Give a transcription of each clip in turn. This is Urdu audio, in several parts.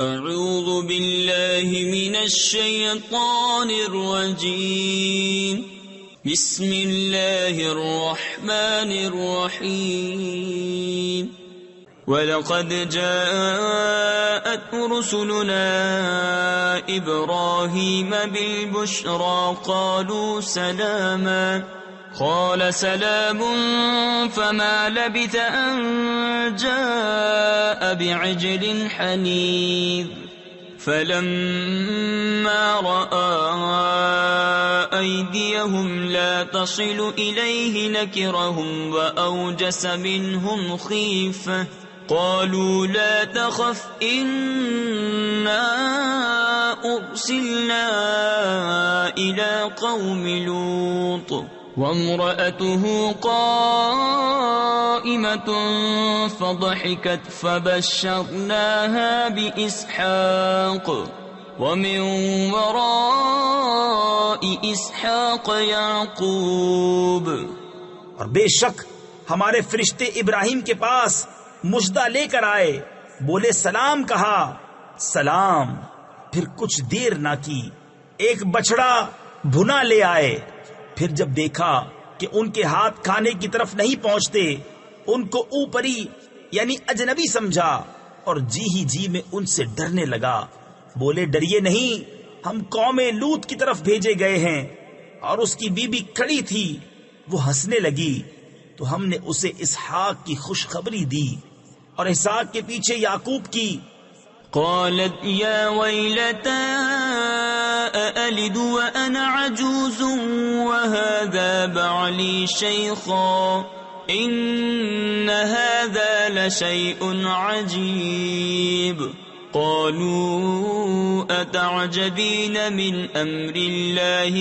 اعوذ باللہ من الشیطان الرجیم بسم اللہ الرحمن الرحیم وَلَقَدْ جَاءَتْ رُسُلُنَا إِبْرَاهِيمَ بِالْبُشْرَى قَالُوا سَلَامًا قَالَ سَلَامٌ فَمَا لَبِثَ أَن جَاءَ بِعِجْلٍ حَنِيذٍ فَلَمَّا رَأَى أَيْدِيَهُمْ لَا تَصِلُ إِلَيْهِ نَكِرَهُمْ وَأَوْجَسَ مِنْهُمْ خِيفَةً قالوا لا تخف إنا أرسلنا إلى قوم لوط وامرأته قائمة فضحكت فبشرناها بإسحاق ومن وراء إسحاق يعقوب. اور بے شک ہمارے فرشتے ابراہیم کے پاس مژدہ لے کر آئے، بولے سلام کہا، سلام. پھر کچھ دیر نہ کی ایک بچڑا بھنا لے آئے. پھر جب دیکھا کہ ان کے ہاتھ کھانے کی طرف نہیں پہنچتے، ان کو اوپری یعنی اجنبی سمجھا اور جی ہی جی میں ان سے ڈرنے لگا. بولے ڈریے نہیں، ہم قوم لوط کی طرف بھیجے گئے ہیں. اور اس کی بیوی کھڑی تھی، وہ ہنسنے لگی تو ہم نے اسے اسحاق کی خوشخبری دی اور اسحاق کے پیچھے یعقوب کی. قالت یا ویلتا أألد وأنا عجوز وهذا بعلي شيخا إن هذا لشيء عجيب. قالوا أتعجبين من أمر الله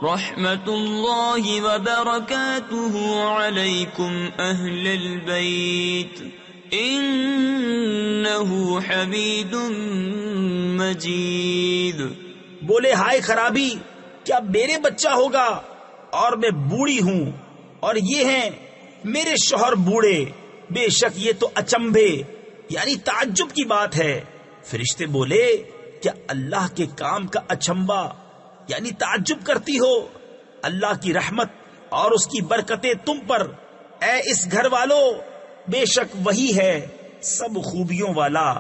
رحمة الله وبركاته عليكم أهل البيت إنه حميد مجيد. بولے ہائے خرابی، کیا میرے بچہ ہوگا اور میں بوڑھی ہوں اور یہ ہیں میرے شوہر بوڑھے؟ بے شک یہ تو اچنبھے یعنی تعجب کی بات ہے. فرشتے بولے کیا اللہ کے کام کا اچنبا یعنی تعجب کرتی ہو؟ اللہ کی رحمت اور اس کی برکتیں تم پر اے اس گھر والو، بے شک وہی ہے سب خوبیوں والا،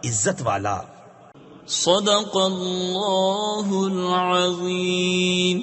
عزت والا. صدق اللہ العظیم.